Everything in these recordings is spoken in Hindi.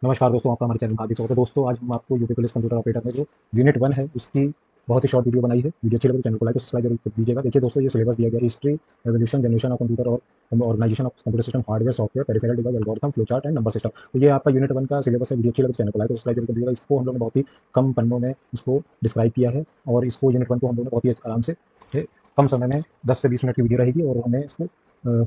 नमस्कार दोस्तों, आपका हमारे चैनल में हार्दिक स्वागत है। दोस्तों, आज हम आपको यूपी पुलिस कंप्यूटर ऑपरेटर में जो यूनिट 1 है उसकी बहुत ही शॉर्ट वीडियो बनाई है। वीडियो अच्छी लगे तो चैनल को लाइक और सब्सक्राइब जरूर कर दीजिएगा। देखिए दोस्तों, ये सिलेबस दिया गया है: history, evolution, generation of computer और organisation of computer system, hardware, software, peripheral device, algorithm, flow chart and number system. तो ये आपका यूनिट 1 का सिलेबस है। वीडियो अच्छी लगे तो चैनल को लाइक और सब्सक्राइब जरूर कर दीजिएगा। इसको हम लोग ने बहुत ही कम पन्नों में इसको डिस्क्राइब किया है और इसको यूनिट 1 को हम लोग ने बहुत ही आराम से कम समय में 10 से 20 मिनट की वीडियो रहेगी और हमने इसको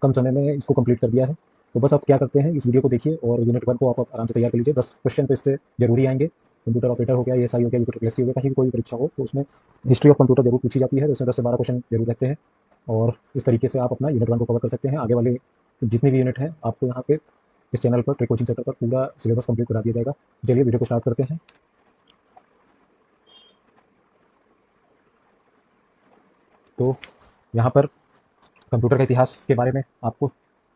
कम समय में इसको कंप्लीट कर दिया है। तो बस आप क्या करते हैं, इस वीडियो को देखिए और यूनिट 1 को आप आराम से तैयार कर लीजिए। 10 क्वेश्चन तो इससे जरूर ही आएंगे। कंप्यूटर ऑपरेटर हो गया, एएसआई हो गया, यूपीएससी हो गया, कहीं भी कोई परीक्षा हो तो उसमें हिस्ट्री ऑफ कंप्यूटर जरूर पूछी जाती है। तो उसमें 10 से 12 क्वेश्चन जरूर रहते हैं और इस तरीके से आप अपना यूनिट 1 को कवर कर सकते हैं। आगे वाले जितने भी यूनिट हैं आपको यहाँ पे इस चैनल पर ट्रिक कोचिंग सेंटर पर पूरा सिलेबस कंप्लीट करा दिया जाएगा। चलिए वीडियो को स्टार्ट करते हैं। तो यहाँ पर कंप्यूटर के इतिहास के बारे में आपको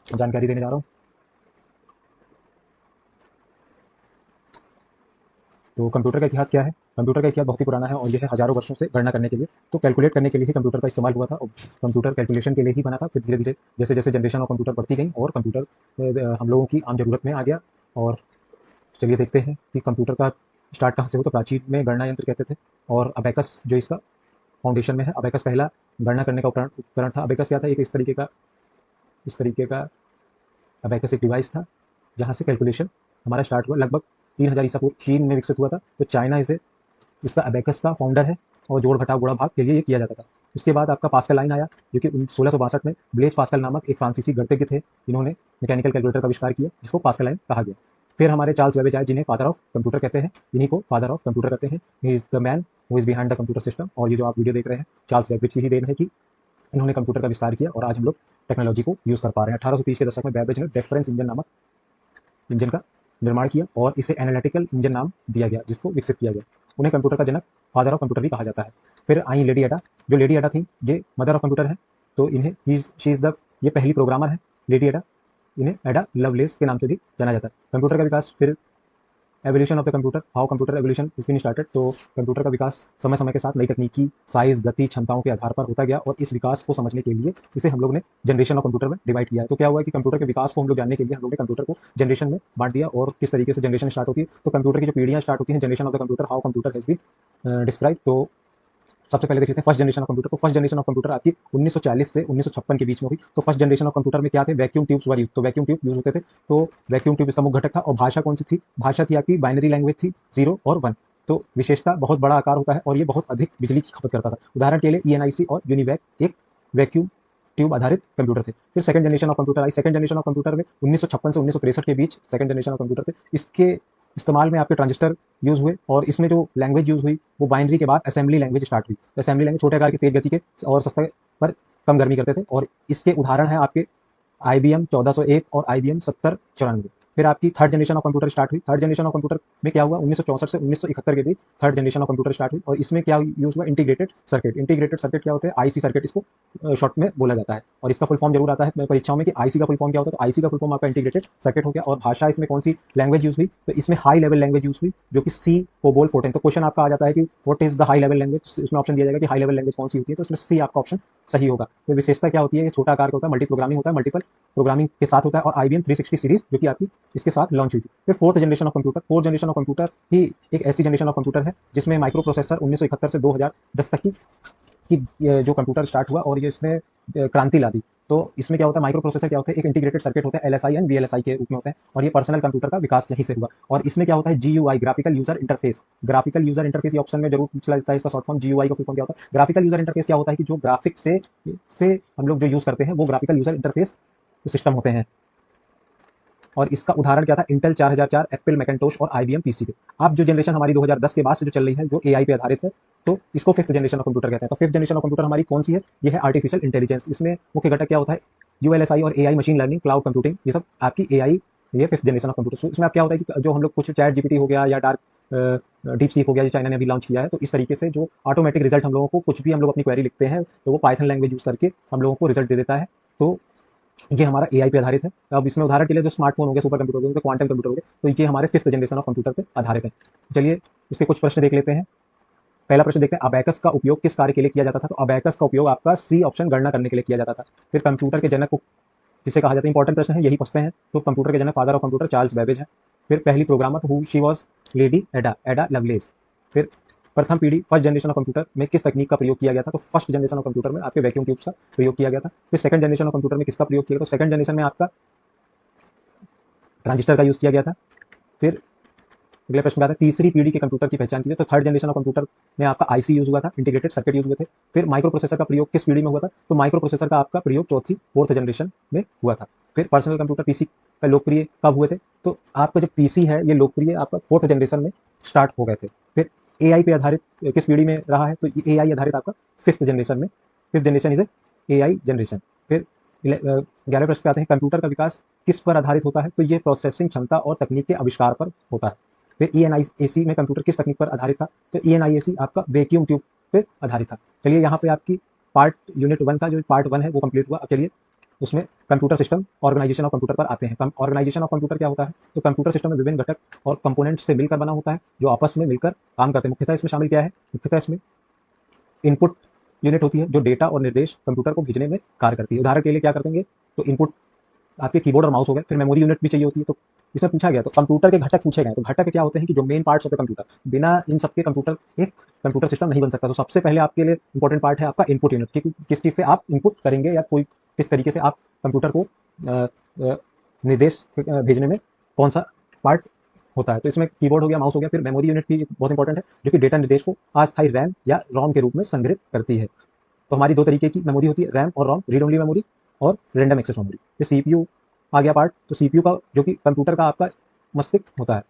जानकारी देने जा रहा हूँ। तो कंप्यूटर का इतिहास क्या है? कंप्यूटर का इतिहास बहुत ही पुराना है और यह है हज़ारों वर्षों से गणना करने के लिए, तो कैलकुलेट करने के लिए ही कंप्यूटर का इस्तेमाल हुआ था और कंप्यूटर कैलकुलेशन के लिए ही बना था। फिर धीरे-धीरे जैसे-जैसे जनरेशन ऑफ कंप्यूटर बढ़ती गई और कंप्यूटर हम लोगों की आम ज़रूरत में आ गया। और चलिए देखते हैं कि कंप्यूटर का स्टार्ट कहाँ से हुआ। तो प्राचीन में गणना यंत्र कहते थे और अबेकस जो इसका फाउंडेशन में है, अबेकस पहला गणना करने का उपकरण था। अबेकस क्या था? एक इस तरीके का अबेकस एक डिवाइस था जहाँ से कैलकुलेशन हमारा स्टार्ट हुआ। लगभग 3000 ईसा पूर्व चीन में विकसित हुआ था। तो चाइना इसे इसका अबेकस का फाउंडर है और जोड़ घटाव गुणा भाग के लिए ये किया जाता था। उसके बाद आपका पास्कल लाइन आया, जो कि 1662 में ब्लेज पास्कल नामक एक फ्रांसीसी गणितज्ञ थे। इन्होंने मैकेनिकल कैलकुलेटर का आविष्कार किया जिसको पास्कल लाइन कहा गया। फिर हमारे चार्ल्स बेबेज आए, जिन्हें फादर ऑफ कंप्यूटर कहते हैं। इन्हीं को फादर ऑफ कंप्यूटर कहते हैं। He is the man who is behind the computer system. और ये जो आप वीडियो देख रहे हैं, चार्ल्स बेबेज की ही देन है कि इन्होंने कंप्यूटर का विस्तार किया और आज हम लोग टेक्नोलॉजी को यूज कर पा रहे हैं। 1830 के दशक में बेबेज ने डिफरेंस इंजन नामक इंजन का निर्माण किया और इसे एनालिटिकल इंजन नाम दिया गया, जिसको विकसित किया गया। उन्हें कंप्यूटर का जनक, फादर ऑफ कंप्यूटर भी कहा जाता है। फिर आई लेडी एडा। जो लेडी एडा थी, ये मदर ऑफ कंप्यूटर है। तो इन्हें शी इज द ये पहली प्रोग्रामर है, लेडी एडा। इन्हें एडा लवलेस के नाम से भी जाना जाता है। कंप्यूटर का विकास, फिर evolution of the computer, how computer evolution is been started. तो कंप्यूटर का विकास समय समय के साथ नई तकनीकी, साइज, गति, क्षमताओं के आधार पर होता गया और इस विकास को समझने के लिए इसे हम लोग ने जनरेशन ऑफ कंप्यूटर में डिवाइड किया है। तो क्या हुआ कि कंप्यूटर के विकास को हम लोग जानने के लिए हम लोग ने कंप्यूटर को जनरेशन में बांट दिया और किस तरीके से जनरेशन स्टार्ट होती है। तो कंप्यूटर की जो पीढ़ियां स्टार्ट होती हैं, generation of the computer, how computer has been describe. तो सबसे पहले देख लेते हैं फर्स्ट जनरेशन ऑफ कंप्यूटर। तो फर्स्ट जनरेशन ऑफ कंप्यूटर आपकी 1940 से 1956 के बीच में हुई। तो फर्स्ट जनरेशन ऑफ कंप्यूटर में क्या थे? Vacuum tubes were use. तो वैक्यूम ट्यूब यूज होते थे। तो वैक्यूम ट्यूब इसका मुख्य घटक था। और भाषा कौन सी थी? भाषा थी आपकी बाइनरी लैंग्वेज थी, 0 और 1। तो विशेषता, बहुत बड़ा आकार होता है और ये बहुत अधिक बिजली की खपत करता था। उदाहरण के लिए ईएनआईसी और यूनिवैक एक वैक्यूम ट्यूब आधारित कंप्यूटर थे। फिर second generation of computer I. Second generation of computer में 1956 से 1963 के बीच सेकंड जनरेशन ऑफ कंप्यूटर थे। इसके इस्तेमाल में आपके ट्रांजिस्टर यूज हुए और इसमें जो लैंग्वेज यूज हुई वो बाइनरी के बाद असेंबली लैंग्वेज स्टार्ट हुई। तो असेंबली लैंग्वेज छोटे आकार के, तेज गति के और सस्ते पर कम गर्मी करते थे। और इसके उदाहरण है आपके IBM 1401 और IBM 7094। फिर आपकी third generation of computer start हुई। थर्ड जनरेशन ऑफ कंप्यूटर में क्या हुआ? 1964 से 1971 के बीच third generation of computer start हुई और इसमें क्या यूज हुआ? Integrated circuit. इंटीग्रेटेड सर्किट क्या होते हैं? आईसी सर्किट इसको शॉर्ट में बोला जाता है। और इसका फुल फॉर्म जरूर आता है परीक्षाओं में कि आईसी का फुल फॉर्म क्या होता है। तो आईसी का फुल फॉर्म आपका इंटीग्रेटेड सर्किट हो गया। और भाषा इसमें कौन सी लैंग्वेज यूज हुई? तो इसमें हाई लेवल लैंग्वेज यूज हुई, जो कि सी, कोबोल, फोर्टेन। तो क्वेश्चन आपका आ जाता है कि what is the high level language. इसमें ऑप्शन दिया जाएगा कि हाई लेवल लैंग्वेज कौन सी होती है, तो इसमें सी आपका ऑप्शन सही होगा। तो विशेषता क्या होती है? ये छोटा आकार का होता है, मल्टी प्रोग्रामिंग होता है, मल्टीपल प्रोग्रामिंग के साथ होता है। और IBM 360 सीरीज जो कि आपकी इसके साथ लॉन्च हुई थी। फिर fourth generation of computer. Fourth generation of computer ही एक ऐसी जनरेशन ऑफ कंप्यूटर है जिसमें माइक्रो प्रोसेसर 1971 से 2010 तक की जो कंप्यूटर स्टार्ट हुआ और ये इसने क्रांति ला दी। तो इसमें क्या होता है? माइक्रो प्रोसेसर क्या होता है? एक इंटीग्रेटेड सर्किट होता है, LSI एंड VLSI के रूप में होते हैं। और ये पर्सनल कंप्यूटर का विकास यहीं से हुआ। और इसमें क्या होता है? GUI, graphical user interface. Graphical user interface ये ऑप्शन में जरूर पूछा जाता है, इसका शॉर्ट फॉर्म GUI का फुल फॉर्म क्या होता है? ग्राफिकल यूजर इंटरफेस क्या होता है कि जो ग्राफिक से हम लोग जो यूज करते हैं वो ग्राफिकल यूजर इंटरफेस सिस्टम होते हैं। और इसका उदाहरण क्या था? इंटेल 4004, एप्पल मैकिन्टोश और IBM PC के। अब जो जनरेशन हमारी 2010 के बाद से जो चल रही है, जो AI पे आधारित है, तो इसको फिफ्थ जनरेशन ऑफ कंप्यूटर कहते हैं। तो फिफ्थ जनरेशन ऑफ कंप्यूटर हमारी कौन सी है? ये है आर्टिफिशियल इंटेलिजेंस। इसमें मुख्य घटक क्या होता है? ULSI और AI, machine learning, cloud computing, ये सब आपकी AI, ये फिफ्थ जनरेशन ऑफ कंप्यूटर। इसमें आप क्या होता है कि जो हम लोग कुछ चैट GPT हो गया या डार्क डीप सीक हो गया, जो चाइना ने अभी लॉन्च किया है, तो इस तरीके से जो ऑटोमेटिक रिजल्ट हम लोगों को, कुछ भी हम लोग अपनी क्वेरी लिखते हैं तो वो पाइथन लैंग्वेज यूज करके हम लोगों को रिजल्ट दे देता है। तो ये हमारा AI पे आधारित है। अब इसमें उदाहरण के लिए जो स्मार्टफोन हो गया, सुपर कंप्यूटर हो गया, क्वांटम कंप्यूटर हो गया, तो ये हमारे फिफ्थ जनरेशन ऑफ कंप्यूटर पे आधारित है। चलिए इसके कुछ प्रश्न देख लेते हैं। पहला प्रश्न देखते हैं, अबैकस का उपयोग किस कार्य के लिए किया जाता था? तो अबैकस का उपयोग आपका सी ऑप्शन, गणना करने के लिए किया जाता था। फिर कंप्यूटर के जनक को किसे कहा जाता है? इंपॉर्टेंट प्रश्न है, यही पूछते हैं। तो कंप्यूटर के जनक, father of computer, Charles Babbage है। फिर पहली programmer who she was lady Ada Lovelace. फिर प्रथम पीढ़ी फर्स्ट जनरेशन ऑफ कंप्यूटर में किस तकनीक का प्रयोग किया गया था? तो फर्स्ट जनरेशन ऑफ कंप्यूटर में आपके वैक्यूम ट्यूब्स का प्रयोग किया गया था। फिर सेकंड जनरेशन ऑफ कंप्यूटर में किसका प्रयोग किया गया? तो सेकंड जनरेशन में आपका ट्रांजिस्टर का यूज़ किया गया था। फिर अगले प्रश्न में आता है तीसरी पीढ़ी के कंप्यूटर की पहचान कीजिए। तो थर्ड जनरेशन ऑफ कंप्यूटर में आपका आईसी यूज हुआ था, इंटीग्रेटेड सर्किट यूज हुए थे। फिर माइक्रो प्रोसेसर का प्रयोग किस पीढ़ी में हुआ था? तो माइक्रो प्रोसेसर का आपका प्रयोग चौथी फोर्थ जनरेशन में हुआ था। फिर पर्सनल कंप्यूटर पीसी का लोकप्रिय कब हुए थे? तो आपका जो पीसी है ये लोकप्रिय आपका फोर्थ जनरेशन में स्टार्ट हो गए थे। फिर एआई पे आधारित किस पीढ़ी में रहा है? तो एआई आधारित आपका फिफ्थ जनरेशन में, fifth generation is AI generation. फिर 11 प्रश्न पे आते हैं कंप्यूटर का विकास किस पर आधारित होता है? तो ये प्रोसेसिंग क्षमता और तकनीक के आविष्कार पर होता है। फिर ENIAC में कंप्यूटर किस तकनीक पर आधारित था? तो ENIAC आपका वैक्यूम ट्यूब पे आधारित था। चलिए यहाँ पे आपकी पार्ट यूनिट 1 का जो पार्ट 1 है वो कंप्लीट हुआ। चलिए उसमें computer system organisation of computer पर आते हैं। ऑर्गेनाइजेशन ऑफ कंप्यूटर क्या होता है? तो कंप्यूटर सिस्टम में विभिन्न घटक और कंपोनेंट्स से मिलकर बना होता है जो आपस में मिलकर काम करते हैं। मुख्यतः इसमें शामिल क्या है? मुख्यतः इसमें इनपुट यूनिट होती है जो डेटा और निर्देश कंप्यूटर को भेजने में कार्य करती है। उदाहरण के लिए क्या कर देंगे? तो इनपुट आपके कीबोर्ड और माउस हो गए। फिर मेमोरी यूनिट भी चाहिए होती है। तो इसमें पूछा गया तो कंप्यूटर के घटक पूछे गए। तो घटक क्या होते हैं कि जो मेन पार्ट्स होते हैं कंप्यूटर, बिना इन सबके कंप्यूटर एक कंप्यूटर सिस्टम नहीं बन सकता। तो सबसे पहले आपके लिए इंपॉर्टेंट पार्ट है आपका इनपुट यूनिट, कि किस चीज़ से आप इनपुट करेंगे या कोई किस तरीके से आप कंप्यूटर को निर्देश भेजने में कौन सा पार्ट होता है। तो इसमें कीबोर्ड हो गया, माउस हो गया। फिर मेमोरी यूनिट भी बहुत इंपॉर्टेंट है जो कि डेटा निर्देश को अस्थायी रैम या रोम के रूप में संग्रहित करती है। तो हमारी दो तरीके की मेमोरी होती है, रैम और रोम, रीड ओनली मेमोरी और रैंडम एक्सेस मेमोरी। फिर सीपीयू आ गया पार्ट। तो सीपीयू का जो कि कंप्यूटर का आपका मस्तिष्क होता है।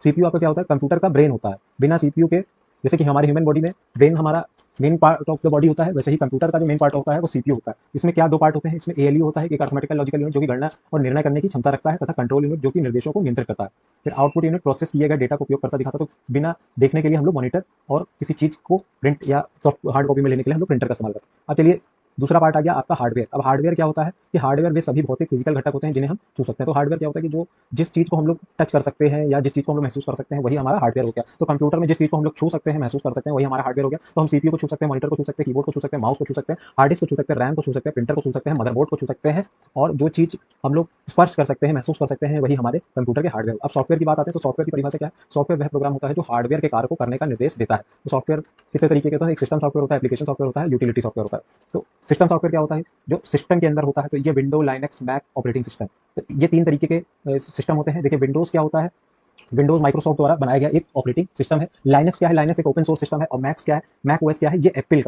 सीपीयू आपका क्या होता है? कंप्यूटर का ब्रेन होता है। बिना सीपीयू के, जैसे कि हमारे ह्यूमन बॉडी में ब्रेन हमारा main part of the body होता है, वैसे ही कंप्यूटर का जो मेन पार्ट होता है वो सीपीयू होता है। इसमें क्या दो पार्ट होते हैं? इसमें एएलयू होता है, एक अर्थमेटिकल लॉजिकल यूनिट जो कि गणना और निर्णय करने की क्षमता रखता है, तथा कंट्रोल यूनिट जो कि निर्देशों को नियंत्रित करता है। फिर आउटपुट यूनिट प्रोसेस किए गए डेटा को उपयोग करता दिखाता है। तो बिना देखने के लिए हम लोग मॉनिटर और किसी चीज को प्रिंट या सॉफ्ट हार्ड कॉपी में लेने के लिए हम लोग प्रिंटर का इस्तेमाल करते हैं। अब चलिए दूसरा पार्ट आ गया आपका हार्डवेयर। अब हार्डवेयर क्या होता है कि हार्डवेयर वे सभी भौतिक फिजिकल घटक होते हैं जिन्हें हम छू सकते हैं। तो हार्डवेयर क्या होता है कि जो जिस चीज को हम लोग टच कर सकते हैं या जिस चीज को हम लोग महसूस कर सकते हैं वही हमारा हार्डवेयर हो गया। तो कंप्यूटर में जिस चीज को हम लोग छू सकते हैं, महसूस कर सकते हैं, वही हमारा हार्डवेयर हो गया। तो हम सीपीयू को छू सकते हैं, मॉनिटर को छू सकते हैं, कीबोर्ड को छू सकते हैं, माउस को छू सकते हैं, हार्ड डिस्क को छू सकते हैं, रैम को छू सकते हैं, प्रिंटर को छू सकते हैं, मदरबोर्ड को छू सकते हैं। और जो चीज हम लोग स्पर्श कर सकते हैं, महसूस कर सकते हैं, वही हमारे कंप्यूटर के हार्डवेयर। अब सॉफ्टवेयर की बात आते हैं। तो सॉफ्टवेयर की परिभाषा क्या है? सॉफ्टवेयर वह प्रोग्राम होता है जो हार्डवेयर के कार्य को करने का निर्देश देता है। तो सॉफ्टवेयर कितने तरीके के होते हैं? एक सिस्टम सॉफ्टवेयर होता है, एप्लीकेशन सॉफ्टवेयर होता है, यूटिलिटी सॉफ्टवेयर होता है। तो सिस्टम सॉफ्टवेयर क्या होता है? जो सिस्टम के अंदर होता है। तो ये window, Linux, Mac operating system, तो ये तीन तरीके के सिस्टम होते हैं। देखिए विंडोज क्या होता है? विंडोज माइक्रोसॉफ्ट द्वारा बनाया गया एक ऑपरेटिंग सिस्टम है। लाइनक्स क्या है? लाइनक्स एक ओपन सोर्स सिस्टम है। और मैक्स क्या है? मैक ओएस क्या है? ये एप्पल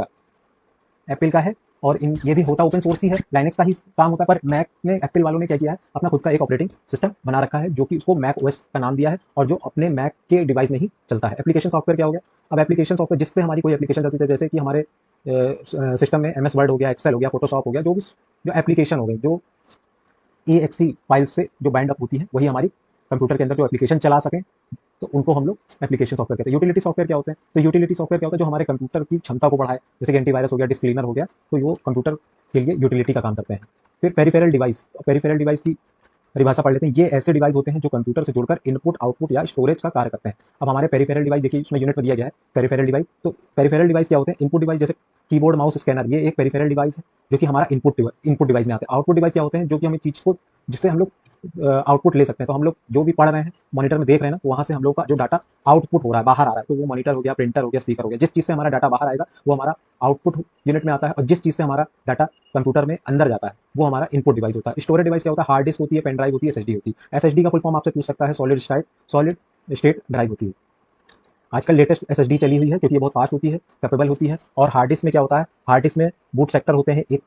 का है। और इन ये भी होता ओपन सोर्स ही है, लाइनक्स का ही काम होता है। पर मैक ने, एप्पल वालों ने क्या किया है? अपना खुद का एक ऑपरेटिंग सिस्टम बना रखा है जो कि उसको मैक ओएस का नाम दिया है और जो अपने मैक के डिवाइस में ही चलता है। एप्लीकेशन सॉफ्टवेयर क्या हो गया? अब एप्लीकेशन सॉफ्टवेयर जिससे हमारी कोई एप्लीकेशन चलती है, जैसे कि हमारे सिस्टम में एमएस वर्ड हो गया, एक्सेल हो गया, फोटोशॉप हो गया, जो एप्लीकेशन हो गई, जो EXE फाइल से जो बाइंड अप होती है, वही हमारी कंप्यूटर के अंदर जो एप्लीकेशन चला सकें, तो उनको हम लोग एप्लीकेशन सॉफ्टवेयर कहते हैं। यूटिलिटी सॉफ्टवेयर क्या होते हैं? तो यूटिलिटी सॉफ्टवेयर क्या होता है? जो हमारे कंप्यूटर की क्षमता को बढ़ाए, जैसे कि एंटीवायरस हो गया, डिस्क क्लीनर हो गया, तो वो कंप्यूटर के लिए यूटिलिटी का काम करते हैं। फिर पेरिफेरल डिवाइस, पेरिफेरल डिवाइस की परिभाषा पढ़ लेते हैं। ये ऐसे डिवाइस होते हैं जो कंप्यूटर से जुड़कर इनपुट, आउटपुट या स्टोरेज का कार्य करते हैं। अब हमारे पेरिफेरल डिवाइस देखिए, इसमें यूनिट में दिया गया है पेरिफेरल डिवाइस। तो पेरिफेरल डिवाइस क्या होते हैं? इनपुट डिवाइस, जैसे कीबोर्ड, माउस, स्कैनर, ये एक पेरिफेरल डिवाइस है जो कि हमारा इनपुट डिवाइस में आते हैं। आउटपुट डिवाइस क्या होते हैं? जो कि हमें चीज को, जिससे हम लोग आउटपुट ले सकते हैं। तो हम लोग जो भी पढ़ रहे हैं, मॉनिटर में देख रहे हैं ना, तो वहां से हम लोग का जो डाटा आउटपुट हो रहा है, बाहर आ रहा है, तो वो मॉनिटर हो गया, प्रिंटर हो गया, स्पीकर हो गया, जिस चीज से हमारा डाटा बाहर आएगा वो हमारा आउटपुट यूनिट में आता है। और जिस चीज से हमारा डाटा कंप्यूटर में अंदर जाता है वो हमारा इनपुट डिवाइस होता है। स्टोरेज डिवाइस क्या होता है? हार्ड डिस्क होती है, पेन ड्राइव होती है, एसएसडी होती है। एसएसडी का फुल फॉर्म आपसे पूछ सकता है, सॉलिड स्टेट ड्राइव होती है। आजकल लेटेस्ट एसएसडी चली हुई है क्योंकि ये बहुत फास्ट होती है, कैपेबल होती है। और हार्ड डिस्क में क्या होता है? हार्ड डिस्क में बूट सेक्टर होते हैं, एक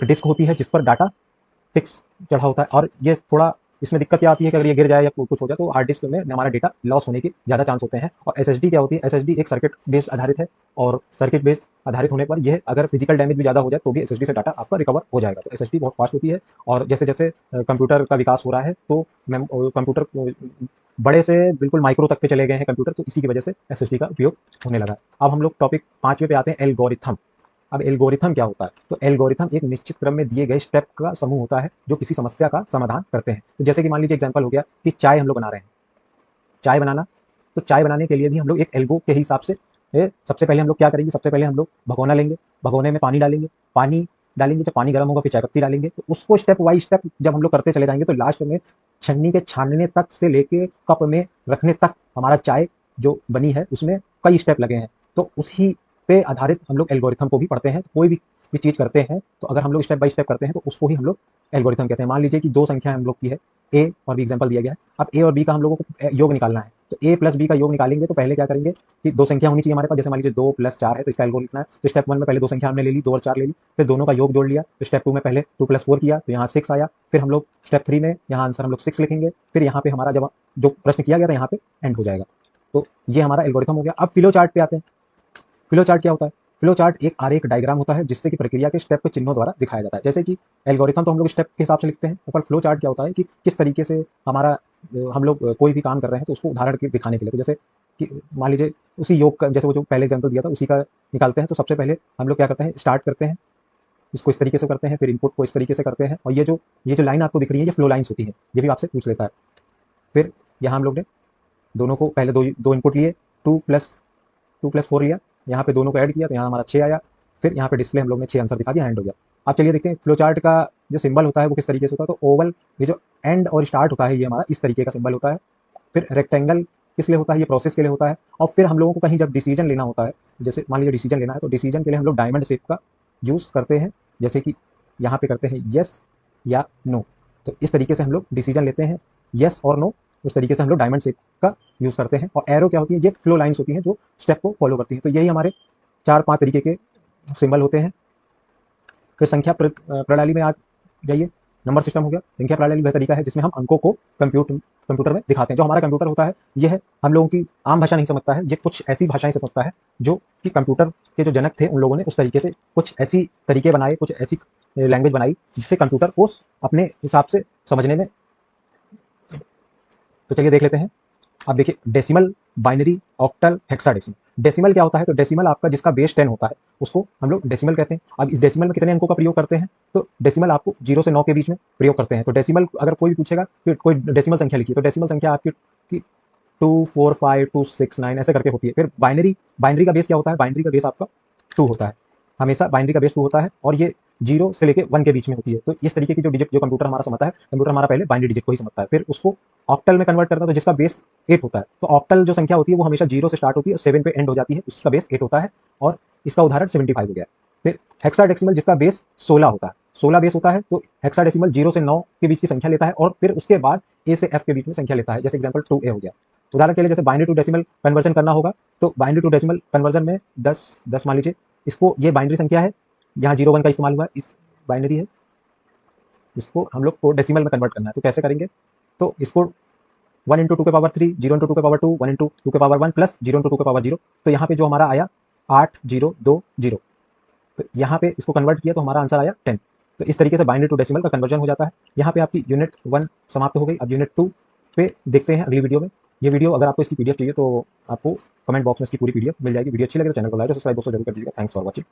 डिस्क होती है जिस पर डाटा फिक्स चढ़ा होता है। और ये थोड़ा, इसमें दिक्कत क्या आती है कि अगर ये गिर जाए या कुछ हो जाए तो हार्ड डिस्क में हमारा डेटा लॉस होने के ज़्यादा चांस होते हैं। और एसएसडी क्या होती है? एसएसडी एक सर्किट बेस्ड आधारित है, और सर्किट बेस्ड आधारित होने पर यह अगर फिजिकल डैमेज भी ज़्यादा हो जाए तो भी एसएसडी से डाटा आपका रिकवर हो जाएगा। तो एसएसडी बहुत फास्ट होती है। और जैसे जैसे कंप्यूटर का विकास हो रहा है तो कंप्यूटर बड़े से बिल्कुल माइक्रो तक पे चले गए हैं कंप्यूटर, तो इसी की वजह से एसएसडी का उपयोग होने लगा। अब हम लोग टॉपिक 5वें पे आते हैं, एल्गोरिथम। अब एल्गोरिथम क्या होता है? तो एल्गोरिथम एक निश्चित क्रम में दिए गए स्टेप का समूह होता है जो किसी समस्या का समाधान करते हैं। तो जैसे कि मान लीजिए एग्जांपल हो गया कि चाय हम लोग बना रहे हैं, चाय बनाना, तो चाय बनाने के लिए भी हम लोग एक एल्गो के हिसाब से सबसे पहले हम लोग क्या करेंगे? सबसे पहले हम लोग भगोना लेंगे, भगोने में पानी डालेंगे, पानी डालेंगे, जब पानी गर्म होगा फिर चाय पत्ती डालेंगे। तो उसको स्टेप बाई स्टेप जब हम लोग करते चले जाएंगे तो लास्ट में छन्नी के छानने तक से लेके कप में रखने तक हमारा चाय जो बनी है उसमें कई स्टेप लगे हैं। तो उसी पे आधारित हम लोग एल्गोरिथम को भी पढ़ते हैं। तो कोई भी चीज़ करते हैं तो अगर हम लोग स्टेप बाय स्टेप करते हैं तो उसको ही हम लोग एल्गोरिथम कहते हैं। मान लीजिए कि दो संख्या हम लोग की है, ए और बी एग्जाम्पल दिया गया है। अब ए और बी का हम लोगों को योग निकालना है, तो ए प्लस बी का योग निकालेंगे तो पहले क्या करेंगे कि दो संख्या होनी चाहिए हमारे पास। जैसे मान लीजिए 2 + 4 है तो इसका एल्गो लिखना है। तो स्टेप 1 में पहले दो संख्या हमने ले ली, 2 और 4 ले ली, फिर दोनों का योग जोड़ लिया। तो स्टेप 2 में पहले 2 + 4 किया तो यहाँ 6 आया। फिर हम लोग स्टेप 3 में यहाँ आंसर हम लोग 6 लिखेंगे। फिर यहाँ पे हमारा जब जो प्रश्न किया गया था यहाँ पे एंड हो जाएगा। तो ये हमारा एल्गोरिथम हो गया। अब फ्लो चार्ट पे आते हैं। फ्लो चार्ट क्या होता है? फ्लो चार्ट एक आरेख डायग्राम होता है जिससे कि प्रक्रिया के स्टेप को चिन्हों द्वारा दिखाया जाता है। जैसे कि एल्गोरिथम तो हम लोग स्टेप के हिसाब से लिखते हैं, पर फ्लो चार्ट क्या होता है कि किस तरीके से हमारा हम लोग कोई भी काम कर रहे हैं तो उसको उदाहरण के दिखाने के लिए। तो जैसे कि मान लीजिए उसी योग का जैसे वो जो पहले एग्जाम्पल दिया था उसी का निकालते हैं। तो सबसे पहले हम लोग क्या करते हैं, स्टार्ट करते हैं, इसको इस तरीके से करते हैं, फिर इनपुट को इस तरीके से करते हैं। और ये जो लाइन आपको दिख रही है ये फ्लो लाइन्स होती है, ये भी आपसे पूछ लेता है। फिर यहाँ हम लोग ने दोनों को पहले दो इनपुट लिए, 2 + 4 लिया, यहाँ पे दोनों को ऐड किया तो यहाँ हमारा 6 आया। फिर यहाँ पे डिस्प्ले हम लोग ने 6 आंसर दिखा दिया, एंड हो गया। अब चलिए देखते हैं फ्लो चार्ट का जो सिंबल होता है वो किस तरीके से होता है। तो ओवल, ये जो एंड और स्टार्ट होता है ये हमारा इस तरीके का सिंबल होता है। फिर रेक्टेंगल किस लिए होता है, ये प्रोसेस के लिए होता है। और फिर हम लोगों को कहीं जब डिसीजन लेना होता है, जैसे मान लीजिए डिसीजन लेना है तो डिसीजन के लिए हम लोग डायमंड शेप का यूज़ करते हैं। जैसे कि यहाँ पे करते हैं यस या नो। तो इस तरीके से हम लोग डिसीजन लेते हैं, यस और नो, उस तरीके से हम लोग डायमंड शेप का यूज़ करते हैं। और एरो क्या होती है, ये फ्लो लाइन्स होती हैं जो स्टेप को फॉलो करती हैं। तो यही हमारे 4-5 तरीके के सिंबल होते हैं। फिर संख्या प्रणाली में आ जाइए। नंबर सिस्टम हो गया। संख्या प्रणाली वह तरीका है जिसमें हम अंकों को कंप्यूटर में दिखाते हैं। जो हमारा कंप्यूटर होता है यह हम लोगों की आम भाषा नहीं समझता है, ये कुछ ऐसी भाषाएं समझता है जो कि कंप्यूटर के जो जनक थे उन लोगों ने उस तरीके से कुछ ऐसी तरीके बनाए, कुछ ऐसी लैंग्वेज बनाई जिससे कंप्यूटर को अपने हिसाब से समझने में। तो चलिए देख लेते हैं। अब देखिए decimal, binary, octal, hexadecimal. Decimal क्या होता है, तो डेसिमल आपका जिसका बेस 10 होता है उसको हम लोग डेसिमल कहते हैं। अब इस डेसिमल में कितने अंकों का प्रयोग करते हैं, तो डेसिमल आपको 0 से 9 के बीच में प्रयोग करते हैं। तो डेसिमल अगर कोई भी पूछेगा कि कोई डेसिमल संख्या लिखिए तो डेसिमल संख्या आपकी 2, 4, 5, 2, 6, 9 ऐसे करके होती है। फिर बाइनरी का बेस क्या होता है, बाइनरी का बेस आपका 2 होता है। हमेशा बाइनरी का बेस 2 होता है और ये 0 से लेके 1 के बीच में होती है। तो इस तरीके की जो डिजिट जो कंप्यूटर हमारा समझता है, कंप्यूटर हमारा पहले बाइनरी डिजिट को ही समझता है, फिर उसको ऑक्टल में कन्वर्ट करता है तो जिसका बेस 8 होता है। तो ऑक्टल जो संख्या होती है वो हमेशा 0 से स्टार्ट होती है और 7 पे एंड हो जाती है, उसका बेस 8 होता है और इसका उदाहरण 75 हो गया। फिर हेक्साडेसिमल जिसका बेस 16 होता है, 16 बेस होता है। तो हेक्साडेसिमल 0 से 9 के बीच की संख्या लेता है और फिर उसके बाद ए से एफ के बीच में संख्या लेता है। जैसे एग्जाम्पल 2a हो गया। उदाहरण के लिए जैसे बाइनरी टू डेसिमल कन्वर्जन करना होगा तो बाइनरी टू डेसिमल कन्वर्जन में 10 मान लीजिए, इसको ये बाइनरी संख्या है, यहाँ 0, 1 का इस्तेमाल हुआ, इस बाइनरी है, इसको हम लोग को डेसिमल में कन्वर्ट करना है। तो कैसे करेंगे, तो इसको 1 × 2 के पावर 3, 0 × 2 के पावर 2, 1 × 2 के पावर 1 प्लस 0 × 2 के पावर 0। तो यहाँ पे जो हमारा आया 8, 0, 2, 0। तो यहाँ पे इसको कन्वर्ट किया तो हमारा आंसर आया 10। तो इस तरीके से बाइनरी टू डेसिमल का कन्वर्जन हो जाता है। यहाँ पे आपकी यूनिट 1 समाप्त हो गई। अब यूनिट 2 पे देखते हैं अगली वीडियो में। ये वीडियो अगर आपको इसकी पीडीएफ चाहिए तो आपको कमेंट बॉक्स में इसकी पूरी पीडीएफ मिल जाएगी। वीडियो अच्छी लगे तो चैनल को लाइक और सब्सक्राइब दोस्तों जरूर कर दीजिएगा। Thanks for watching.